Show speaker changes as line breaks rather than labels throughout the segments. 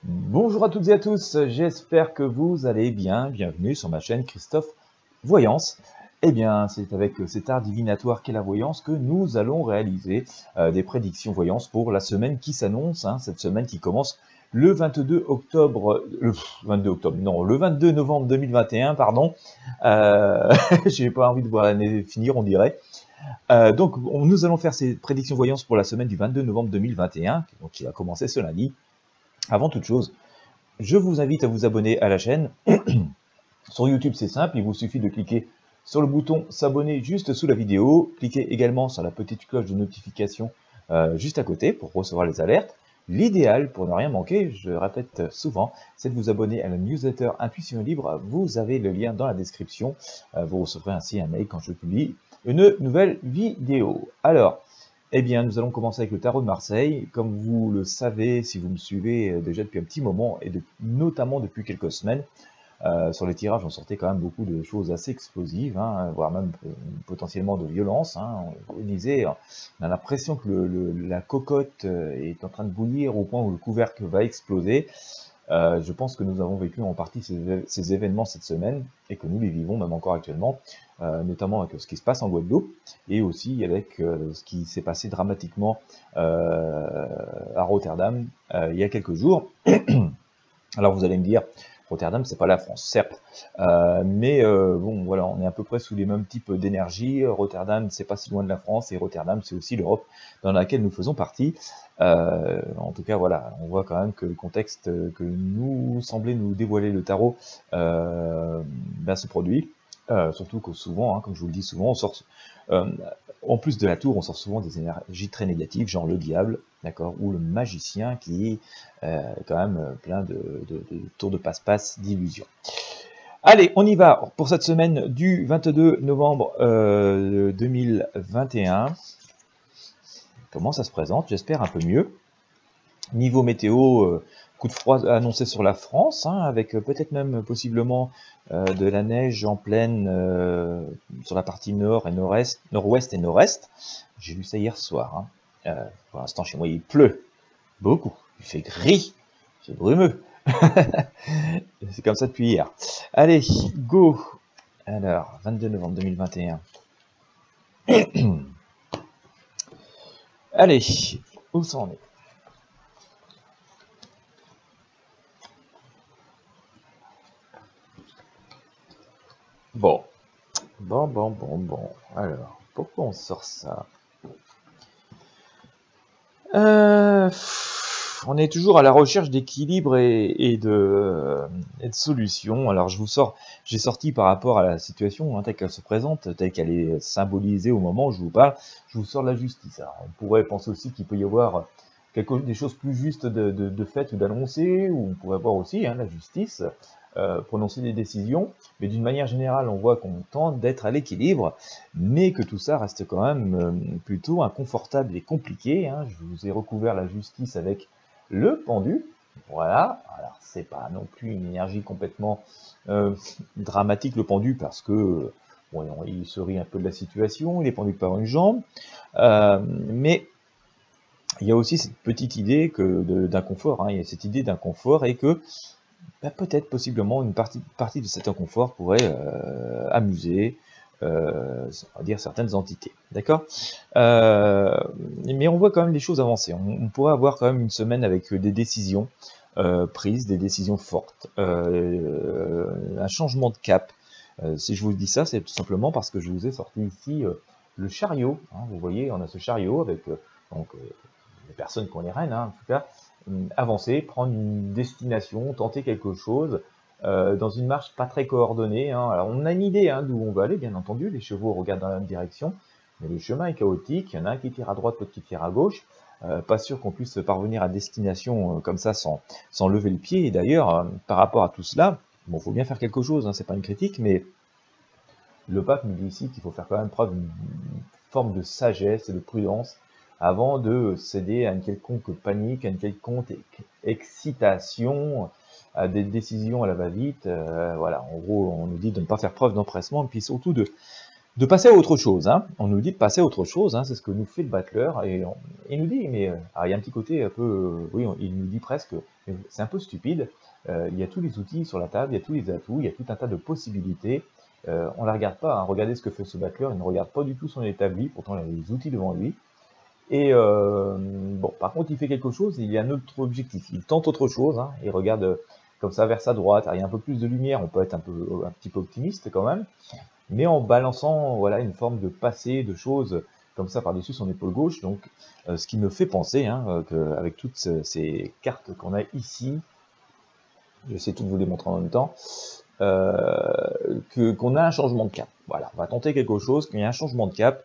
Bonjour à toutes et à tous, j'espère que vous allez bien. Bienvenue sur ma chaîne Christophe Voyance. Eh bien, c'est avec cet art divinatoire qu'est la voyance que nous allons réaliser des prédictions voyance pour la semaine qui s'annonce, cette semaine qui commence le 22 octobre, le 22 novembre 2021, pardon. J'ai pas envie de voir l'année finir, on dirait. Nous allons faire ces prédictions voyance pour la semaine du 22 novembre 2021, donc qui a commencé ce lundi. Avant toute chose, je vous invite à vous abonner à la chaîne. Sur YouTube, c'est simple, il vous suffit de cliquer sur le bouton s'abonner juste sous la vidéo. Cliquez également sur la petite cloche de notification juste à côté pour recevoir les alertes. L'idéal, pour ne rien manquer, je répète souvent, c'est de vous abonner à la newsletter Intuition Libre. Vous avez le lien dans la description. Vous recevrez ainsi un mail quand je publie une nouvelle vidéo. Alors, eh bien, nous allons commencer avec le tarot de Marseille. Comme vous le savez, si vous me suivez déjà depuis un petit moment, et notamment depuis quelques semaines, sur les tirages, on sortait quand même beaucoup de choses assez explosives, voire même potentiellement de violence. On disait, on a l'impression que la cocotte est en train de bouillir au point où le couvercle va exploser. Je pense que nous avons vécu en partie ces événements cette semaine et que nous les vivons même encore actuellement, notamment avec ce qui se passe en Guadeloupe et aussi avec ce qui s'est passé dramatiquement à Rotterdam il y a quelques jours. Alors vous allez me dire, Rotterdam, c'est pas la France, certes, mais bon, voilà, on est à peu près sous les mêmes types d'énergie. Rotterdam, c'est pas si loin de la France, et Rotterdam, c'est aussi l'Europe dans laquelle nous faisons partie. En tout cas, voilà, on voit quand même que le contexte que nous semblait nous dévoiler le tarot se produit. Surtout que souvent, comme je vous le dis souvent, on sort, en plus de la tour, on sort souvent des énergies très négatives, genre le diable, d'accord, ou le magicien qui est quand même plein de tours de passe-passe, d'illusions. Allez, on y va pour cette semaine du 22 novembre 2021. Comment ça se présente? J'espère un peu mieux. Niveau météo, coup de froid annoncé sur la France, avec peut-être même possiblement de la neige en pleine sur la partie nord et nord-est, nord-ouest et nord-est. J'ai lu ça hier soir. Pour l'instant, chez moi, il pleut beaucoup. Il fait gris, c'est brumeux. C'est comme ça depuis hier. Allez, go. Alors, 22 novembre 2021. Allez, où ça en est? Bon. Alors, pourquoi on sort ça? On est toujours à la recherche d'équilibre et de solutions. Alors j'ai sorti par rapport à la situation telle qu'elle se présente, telle qu'elle est symbolisée au moment où je vous parle, je vous sors la justice. Alors, on pourrait penser aussi qu'il peut y avoir des choses plus justes de fait ou d'annoncer, ou on pourrait voir aussi la justice prononcer des décisions, mais d'une manière générale, on voit qu'on tente d'être à l'équilibre, mais que tout ça reste quand même plutôt inconfortable et compliqué. Je vous ai recouvert la justice avec le pendu, voilà. Alors c'est pas non plus une énergie complètement dramatique le pendu, parce que bon, il se rit un peu de la situation, il est pendu par une jambe, mais il y a aussi cette petite idée d'inconfort, il y a cette idée d'inconfort et que peut-être, possiblement, une partie de cet inconfort pourrait amuser, on va dire, certaines entités. D'accord mais on voit quand même les choses avancer. On pourrait avoir quand même une semaine avec des décisions prises, des décisions fortes, un changement de cap. Si je vous dis ça, c'est tout simplement parce que je vous ai sorti ici le chariot. Vous voyez, on a ce chariot avec les personnes qui ont les rênes, en tout cas, avancer, prendre une destination, tenter quelque chose, dans une marche pas très coordonnée. Alors on a une idée d'où on va aller, bien entendu, les chevaux regardent dans la même direction, mais le chemin est chaotique, il y en a un qui tire à droite, l'autre qui tire à gauche, pas sûr qu'on puisse parvenir à destination comme ça sans lever le pied, et d'ailleurs, par rapport à tout cela, bon, faut bien faire quelque chose, c'est pas une critique, mais le pape nous dit ici qu'il faut faire quand même preuve d'une forme de sagesse et de prudence avant de céder à une quelconque panique, à une quelconque excitation, à des décisions à la va-vite. Voilà, en gros, on nous dit de ne pas faire preuve d'empressement, et puis surtout de de passer à autre chose. Hein. On nous dit de passer à autre chose, hein. C'est ce que nous fait le battleur, et il nous dit, mais alors, il y a un petit côté un peu, oui, il nous dit presque, c'est un peu stupide, il y a tous les outils sur la table, il y a tous les atouts, il y a tout un tas de possibilités, on ne la regarde pas, hein. Regardez ce que fait ce battleur, il ne regarde pas du tout son établi, pourtant il a les outils devant lui, et bon, par contre il fait quelque chose, il y a un autre objectif, il tente autre chose, hein. Il regarde comme ça vers sa droite, alors, il y a un peu plus de lumière, on peut être un petit peu optimiste quand même, mais en balançant voilà, une forme de passé, de choses comme ça par-dessus son épaule gauche. Donc, ce qui me fait penser hein, qu'avec toutes ces cartes qu'on a ici, j'essaie tout de vous les montrer en même temps, qu'on a un changement de cap. Voilà, on va tenter quelque chose, qu'il y a un changement de cap,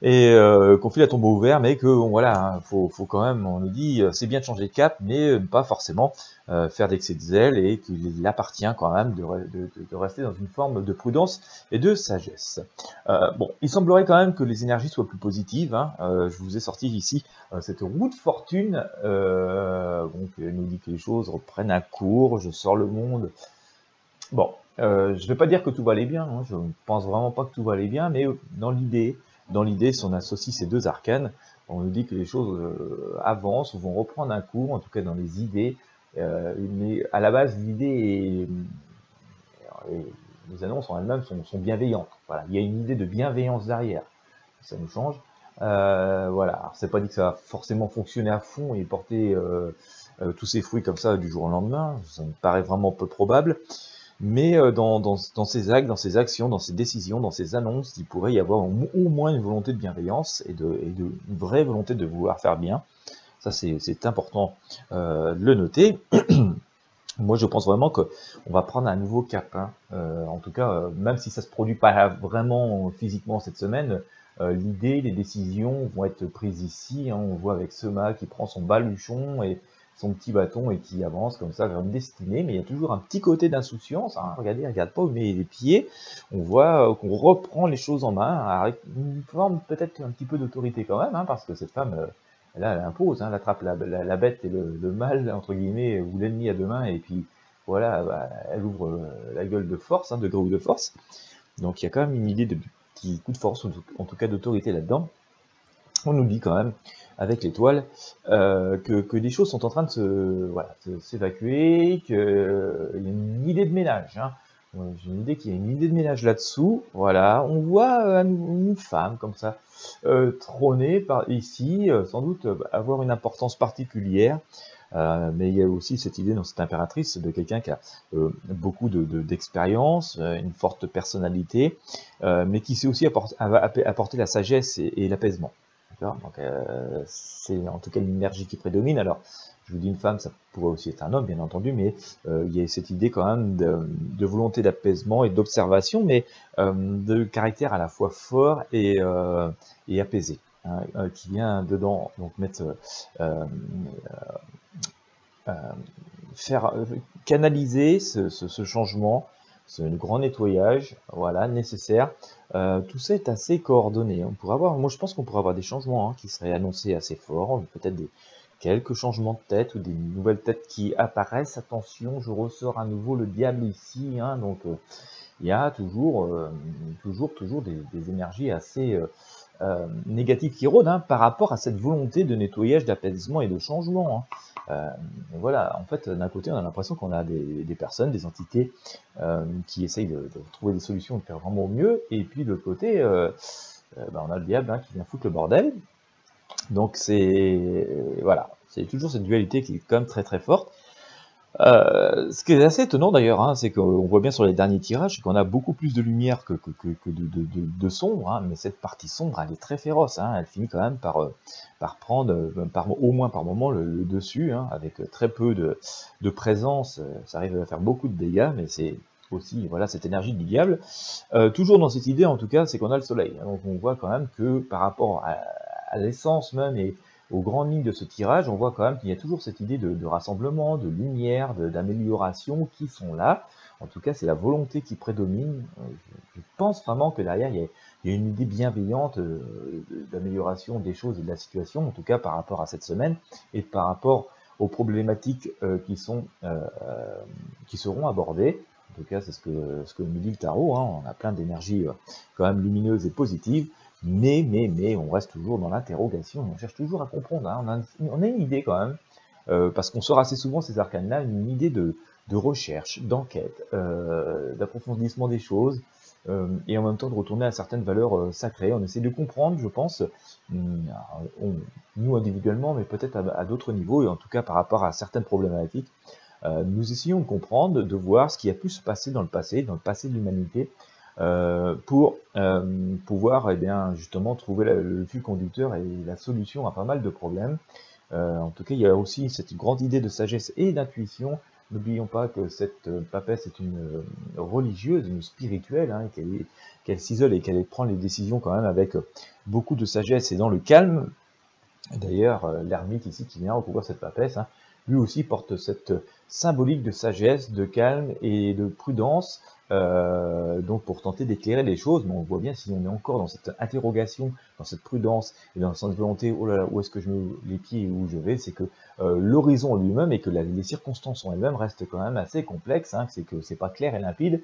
et qu'on file à tombeau ouvert, mais que voilà, hein, faut quand même, on nous dit, c'est bien de changer de cap, mais pas forcément faire d'excès de zèle, et qu'il appartient quand même de rester dans une forme de prudence et de sagesse. Bon, il semblerait quand même que les énergies soient plus positives, hein. Je vous ai sorti ici cette roue de fortune, donc elle nous dit que les choses reprennent un cours, je sors le monde. Bon, je ne vais pas dire que tout va aller bien, hein, je ne pense vraiment pas que tout va aller bien, mais dans l'idée, si on associe ces deux arcanes, on nous dit que les choses avancent, ou vont reprendre un cours, en tout cas dans les idées, mais à la base, l'idée et les annonces en elles-mêmes sont bienveillantes. Voilà, il y a une idée de bienveillance derrière, ça nous change. Voilà, alors c'est pas dit que ça va forcément fonctionner à fond et porter tous ces fruits comme ça du jour au lendemain, ça me paraît vraiment peu probable. Mais dans ces actes, dans ces actions, dans ces décisions, dans ces annonces, il pourrait y avoir au moins une volonté de bienveillance et une vraie volonté de vouloir faire bien. Ça, c'est important de le noter. Moi, je pense vraiment qu'on va prendre un nouveau cap. Hein. En tout cas, même si ça se produit pas vraiment physiquement cette semaine, l'idée, les décisions vont être prises ici. Hein. On voit avec Sema qui prend son baluchon et son petit bâton et qui avance comme ça vers une destinée, mais il y a toujours un petit côté d'insouciance. Hein. Regardez, regarde pas où met les pieds. On voit qu'on reprend les choses en main avec une forme peut-être un petit peu d'autorité quand même, hein, parce que cette femme, là, elle impose, hein, elle attrape la bête et le mal, entre guillemets, ou l'ennemi à deux mains, et puis voilà, bah, elle ouvre la gueule de force, hein, de gré ou de force. Donc il y a quand même une idée de petit coup de force, en tout cas d'autorité là-dedans. On nous dit quand même, avec l'étoile, que des choses sont en train de s'évacuer, qu'il y a une idée de ménage. Hein. J'ai une idée qu'il y a une idée de ménage là-dessous. Voilà, on voit une femme comme ça, trôner par ici, sans doute avoir une importance particulière. Mais il y a aussi cette idée dans cette impératrice de quelqu'un qui a beaucoup d'expérience, une forte personnalité, mais qui sait aussi apporter la sagesse et l'apaisement. Donc c'est en tout cas l'énergie qui prédomine. Alors je vous dis une femme, ça pourrait aussi être un homme bien entendu, mais il y a cette idée quand même de volonté d'apaisement et d'observation, mais de caractère à la fois fort et apaisé, hein, qui vient dedans donc mettre faire canaliser ce changement, ce grand nettoyage, voilà, nécessaire. Tout ça est assez coordonné. On pourrait avoir, moi je pense qu'on pourrait avoir des changements hein, qui seraient annoncés assez forts, peut-être quelques changements de tête ou des nouvelles têtes qui apparaissent. Attention, je ressors à nouveau le diable ici, hein, donc il y a toujours des énergies assez négatives qui rôdent hein, par rapport à cette volonté de nettoyage, d'apaisement et de changement. Hein. Voilà, en fait, d'un côté, on a l'impression qu'on a des personnes, des entités qui essayent de trouver des solutions, de faire vraiment au mieux, et puis de l'autre côté, on a le diable hein, qui vient foutre le bordel. Donc voilà, c'est toujours cette dualité qui est quand même très très forte. Ce qui est assez étonnant d'ailleurs, hein, c'est qu'on voit bien sur les derniers tirages qu'on a beaucoup plus de lumière que de sombre, hein, mais cette partie sombre elle est très féroce, hein, elle finit quand même par prendre au moins par moment le dessus, hein, avec très peu de présence, ça arrive à faire beaucoup de dégâts, mais c'est aussi voilà cette énergie du diable. Toujours dans cette idée en tout cas, c'est qu'on a le soleil, hein, donc on voit quand même que par rapport à l'essence même et aux grandes lignes de ce tirage, on voit quand même qu'il y a toujours cette idée de rassemblement, de lumière, d'amélioration qui sont là. En tout cas, c'est la volonté qui prédomine. Je pense vraiment que derrière, il y a une idée bienveillante d'amélioration des choses et de la situation, en tout cas par rapport à cette semaine, et par rapport aux problématiques qui seront abordées. En tout cas c'est ce que nous dit le tarot, hein. On a plein d'énergie quand même lumineuse et positive, mais on reste toujours dans l'interrogation, on cherche toujours à comprendre, hein. On a une idée quand même, parce qu'on sort assez souvent ces arcanes-là, une idée de recherche, d'enquête, d'approfondissement des choses, et en même temps de retourner à certaines valeurs sacrées. On essaie de comprendre, je pense, nous individuellement, mais peut-être à d'autres niveaux, et en tout cas par rapport à certaines problématiques, nous essayons de comprendre, de voir ce qui a pu se passer dans le passé de l'humanité, pour pouvoir justement trouver le fil conducteur et la solution à pas mal de problèmes. En tout cas, il y a aussi cette grande idée de sagesse et d'intuition. N'oublions pas que cette papesse est une religieuse, une spirituelle, hein, qu'elle s'isole et qu'elle prend les décisions quand même avec beaucoup de sagesse et dans le calme. D'ailleurs, l'ermite ici qui vient recouvrir cette papesse, hein, lui aussi porte cette symbolique de sagesse, de calme et de prudence, donc pour tenter d'éclairer les choses. Mais on voit bien, si on est encore dans cette interrogation, dans cette prudence et dans cette volonté, oh là là, où est-ce que je mets les pieds et où je vais, c'est que l'horizon lui-même et que les circonstances en elles-mêmes restent quand même assez complexes, hein, c'est que c'est pas clair et limpide,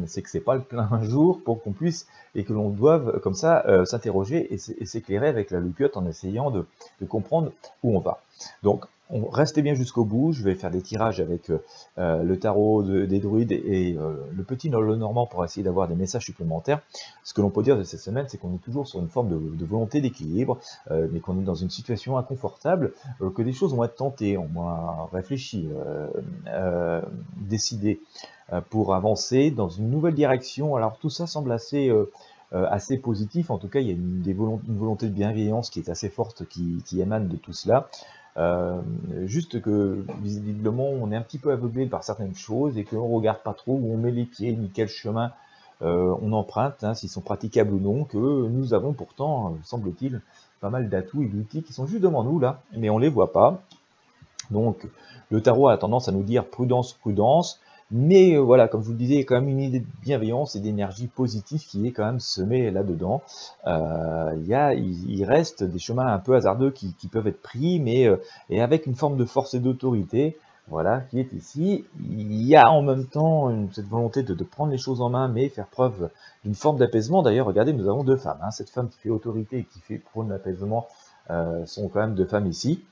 c'est que c'est pas le plein jour pour qu'on puisse et que l'on doive comme ça s'interroger et s'éclairer avec la loupiote en essayant de comprendre où on va. Donc, restez bien jusqu'au bout, je vais faire des tirages avec le tarot des druides et le petit Normand pour essayer d'avoir des messages supplémentaires. Ce que l'on peut dire de cette semaine, c'est qu'on est toujours sur une forme de volonté d'équilibre, mais qu'on est dans une situation inconfortable, que des choses vont être tentées, on va réfléchir, décider pour avancer dans une nouvelle direction. Alors tout ça semble assez positif, en tout cas il y a une volonté de bienveillance qui est assez forte qui émane de tout cela. Juste que visiblement on est un petit peu aveuglé par certaines choses et qu'on ne regarde pas trop où on met les pieds ni quel chemin on emprunte, hein, s'ils sont praticables ou non, que nous avons pourtant, semble-t-il, pas mal d'atouts et d'outils qui sont juste devant nous là, mais on les voit pas. Donc le tarot a tendance à nous dire prudence, prudence, mais voilà, comme je vous le disais, il y a quand même une idée de bienveillance et d'énergie positive qui est quand même semée là-dedans. Il reste des chemins un peu hasardeux qui peuvent être pris, mais et avec une forme de force et d'autorité, voilà, qui est ici. Il y a en même temps cette volonté de prendre les choses en main, mais faire preuve d'une forme d'apaisement. D'ailleurs, regardez, nous avons deux femmes, hein. Cette femme qui fait autorité et qui prône l'apaisement sont quand même deux femmes ici.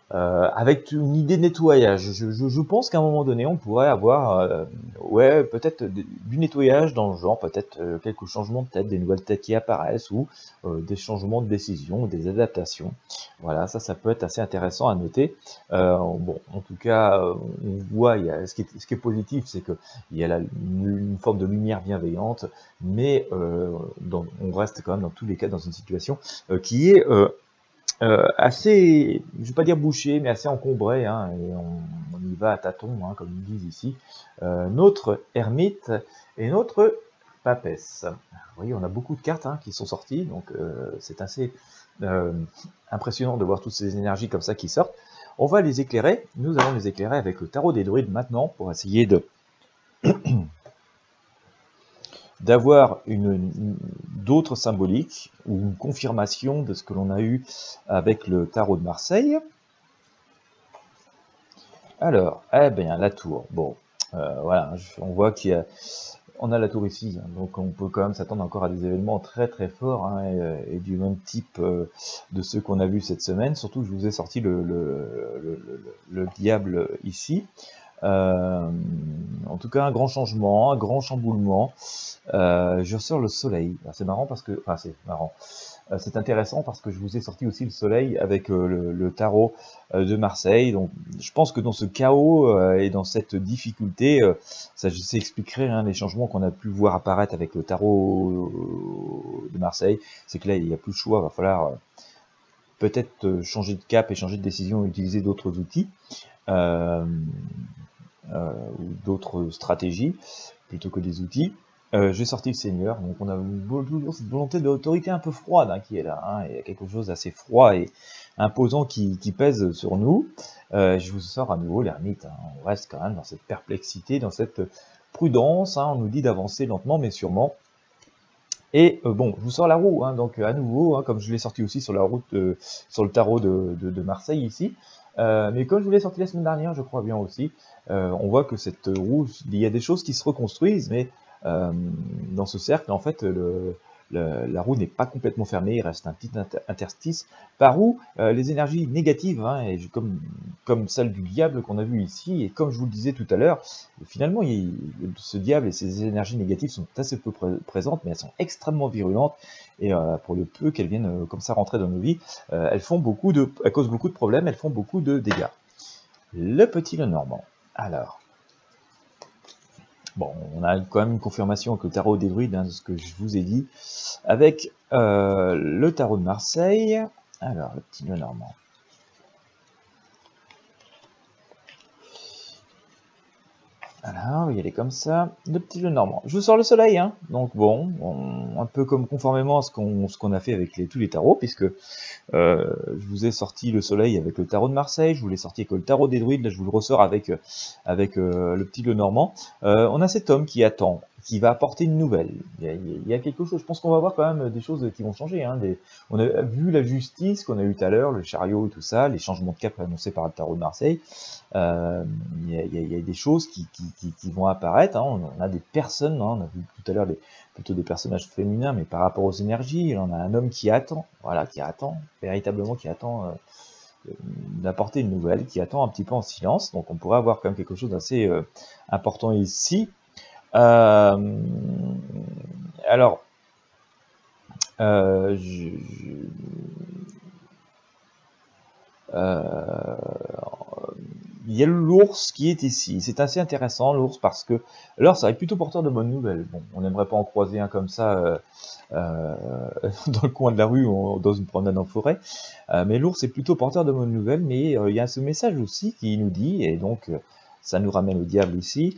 Avec une idée de nettoyage. Je pense qu'à un moment donné, on pourrait avoir, ouais, peut-être du nettoyage dans le genre, peut-être quelques changements de tête, des nouvelles têtes qui apparaissent, ou des changements de décision, des adaptations. Voilà, ça peut être assez intéressant à noter. Bon, en tout cas, on voit, ce qui est positif, c'est qu'il y a une forme de lumière bienveillante, mais on reste quand même dans tous les cas dans une situation qui est assez, je ne vais pas dire bouché, mais assez encombré, hein, et on y va à tâtons, hein, comme ils disent ici. Notre ermite et notre papesse. Vous voyez, on a beaucoup de cartes, hein, qui sont sorties, donc c'est assez impressionnant de voir toutes ces énergies comme ça qui sortent. On va les éclairer, nous allons les éclairer avec le tarot des druides maintenant, pour essayer d'avoir d'autres symboliques ou une confirmation de ce que l'on a eu avec le tarot de Marseille. Alors, eh bien, la tour. Bon, voilà, on voit on a la tour ici, hein, donc on peut quand même s'attendre encore à des événements très très forts, hein, et du même type de ceux qu'on a vus cette semaine. Surtout, je vous ai sorti le diable ici. En tout cas, un grand changement, un grand chamboulement. Je ressors le soleil. C'est marrant parce que, enfin, c'est marrant. C'est intéressant parce que je vous ai sorti aussi le soleil avec le tarot de Marseille. Donc, je pense que dans ce chaos et dans cette difficulté, ça expliquerait, hein, les changements qu'on a pu voir apparaître avec le tarot de Marseille. C'est que là, il n'y a plus de choix. Il va falloir peut-être changer de cap et changer de décision et utiliser d'autres outils. Ou d'autres stratégies plutôt que des outils. J'ai sorti le Seigneur, donc on a toujours cette volonté de l'autorité un peu froide, hein, qui est là, hein. Il y a quelque chose d'assez froid et imposant qui pèse sur nous. Je vous sors à nouveau l'ermite, hein. On reste quand même dans cette perplexité, dans cette prudence, hein. On nous dit d'avancer lentement mais sûrement. Et bon, je vous sors la roue, hein, donc à nouveau, hein, comme je l'ai sorti aussi sur la route, sur le tarot de Marseille ici. Mais comme je vous l'ai sorti la semaine dernière, je crois bien aussi, on voit que cette roue, il y a des choses qui se reconstruisent, mais dans ce cercle, en fait, la roue n'est pas complètement fermée, il reste un petit interstice par où les énergies négatives, hein, comme celle du diable qu'on a vu ici, et comme je vous le disais tout à l'heure, finalement, ce diable et ses énergies négatives sont assez peu présentes, mais elles sont extrêmement virulentes, et pour le peu qu'elles viennent comme ça rentrer dans nos vies, elles causent beaucoup de problèmes, elles font beaucoup de dégâts. Le petit Lenormand. Alors, bon, on a quand même une confirmation que le tarot des druides, hein, de ce que je vous ai dit, avec le tarot de Marseille. Alors, le petit Lenormand. Alors, on va y aller comme ça. Le petit Lenormand. Je vous sors le soleil, hein. Donc bon, un peu comme conformément à ce qu'on a fait avec tous les tarots, puisque je vous ai sorti le soleil avec le tarot de Marseille, je vous l'ai sorti avec le tarot des druides, là je vous le ressors avec le petit Lenormand. On a cet homme qui attend, qui va apporter une nouvelle. Il y a quelque chose, je pense qu'on va voir quand même des choses qui vont changer. Hein, on a vu la justice qu'on a eu tout à l'heure, le chariot et tout ça, les changements de cap annoncés par le tarot de Marseille. Il y a des choses qui vont apparaître. Hein. On a des personnes, hein, on a vu tout à l'heure plutôt des personnages féminins, mais par rapport aux énergies, on a un homme qui attend, voilà, véritablement qui attend d'apporter une nouvelle, qui attend un petit peu en silence. Donc on pourrait avoir quand même quelque chose d'assez important ici. Alors, il y a l'ours qui est ici. C'est assez intéressant, l'ours, parce que l'ours serait plutôt porteur de bonnes nouvelles. Bon, on n'aimerait pas en croiser un comme ça dans le coin de la rue ou dans une promenade en forêt, mais l'ours est plutôt porteur de bonnes nouvelles, mais il y a ce message aussi qui nous dit, et donc ça nous ramène au diable ici,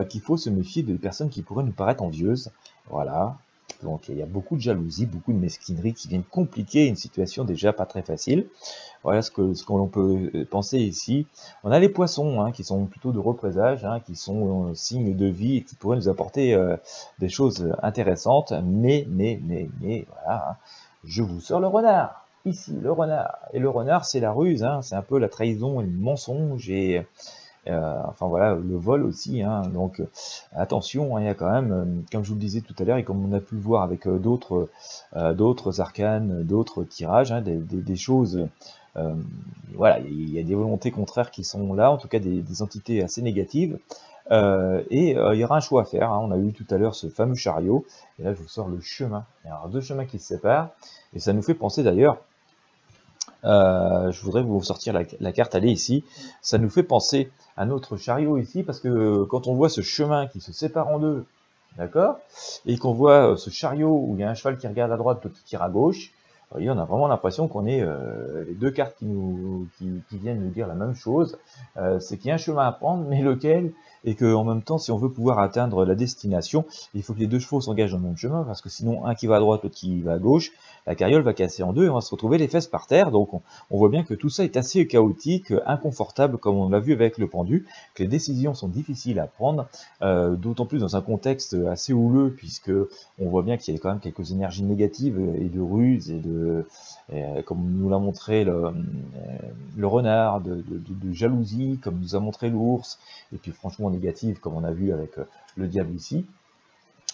qu'il faut se méfier des personnes qui pourraient nous paraître envieuses. Voilà. Donc il y a beaucoup de jalousie, beaucoup de mesquinerie qui viennent compliquer une situation déjà pas très facile. Voilà ce qu'on peut penser ici. On a les poissons, hein, qui sont plutôt de représage, hein, qui sont signes de vie et qui pourraient nous apporter des choses intéressantes. Mais voilà, hein, je vous sors le renard. Ici, le renard. Et le renard, c'est la ruse, hein, c'est un peu la trahison et le mensonge et enfin voilà, le vol aussi, hein, donc attention, hein, il y a quand même, comme je vous le disais tout à l'heure, et comme on a pu le voir avec d'autres arcanes, d'autres tirages, hein, des choses, voilà, il y a des volontés contraires qui sont là, en tout cas des entités assez négatives, et il y aura un choix à faire, hein. On a eu tout à l'heure ce fameux chariot, et là je vous sors le chemin, il y a deux chemins qui se séparent, et ça nous fait penser d'ailleurs, je voudrais vous sortir la carte, elle est ici, ça nous fait penser à notre chariot ici, parce que quand on voit ce chemin qui se sépare en deux, d'accord, et qu'on voit ce chariot où il y a un cheval qui regarde à droite, l'autre qui tire à gauche, vous voyez, on a vraiment l'impression qu'on est les deux cartes qui viennent nous dire la même chose, c'est qu'il y a un chemin à prendre, mais lequel, et qu'en même temps, si on veut pouvoir atteindre la destination, il faut que les deux chevaux s'engagent dans le même chemin, parce que sinon, un qui va à droite, l'autre qui va à gauche, la carriole va casser en deux et on va se retrouver les fesses par terre. Donc on voit bien que tout ça est assez chaotique, inconfortable, comme on l'a vu avec le pendu, que les décisions sont difficiles à prendre, d'autant plus dans un contexte assez houleux, puisque on voit bien qu'il y a quand même quelques énergies négatives et de ruse comme nous l'a montré le renard, de jalousie, comme nous a montré l'ours, et puis franchement négative, comme on a vu avec le diable ici,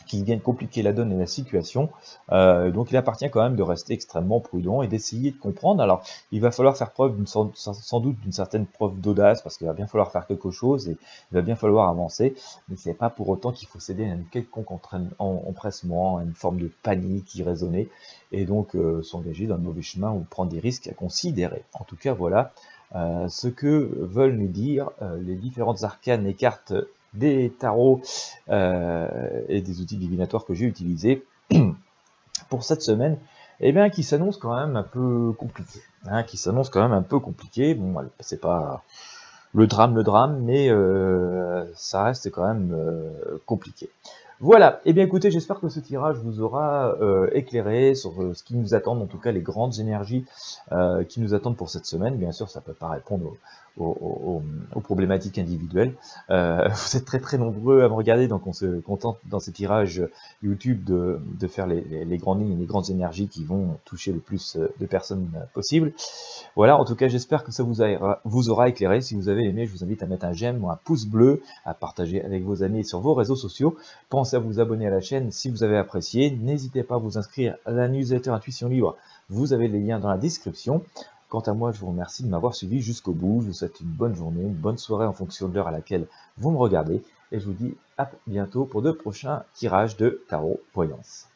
qui viennent compliquer la donne et la situation. Donc il appartient quand même de rester extrêmement prudent et d'essayer de comprendre. Alors il va falloir faire preuve sans doute d'une certaine preuve d'audace, parce qu'il va bien falloir faire quelque chose et il va bien falloir avancer, mais ce n'est pas pour autant qu'il faut céder à une quelconque empressement, à une forme de panique irraisonnée, et donc s'engager dans le mauvais chemin ou prendre des risques à considérer. En tout cas voilà ce que veulent nous dire les différentes arcanes et cartes des tarots et des outils divinatoires que j'ai utilisés pour cette semaine, et bien qui s'annonce quand même un peu compliqué, hein, Bon, c'est pas le drame, mais ça reste quand même compliqué. Voilà, et bien écoutez, j'espère que ce tirage vous aura éclairé sur ce qui nous attend, en tout cas les grandes énergies qui nous attendent pour cette semaine. Bien sûr, ça ne peut pas répondre aux problématiques individuelles. Vous êtes très nombreux à me regarder, donc on se contente dans ces tirages YouTube de faire les grandes lignes et les grandes énergies qui vont toucher le plus de personnes possible. Voilà, en tout cas, j'espère que ça vous aura éclairé. Si vous avez aimé, je vous invite à mettre un j'aime ou un pouce bleu, à partager avec vos amis sur vos réseaux sociaux. Pensez à vous abonner à la chaîne si vous avez apprécié. N'hésitez pas à vous inscrire à la newsletter Intuition Libre. Vous avez les liens dans la description. Quant à moi, je vous remercie de m'avoir suivi jusqu'au bout. Je vous souhaite une bonne journée, une bonne soirée en fonction de l'heure à laquelle vous me regardez. Et je vous dis à bientôt pour de prochains tirages de tarot voyance.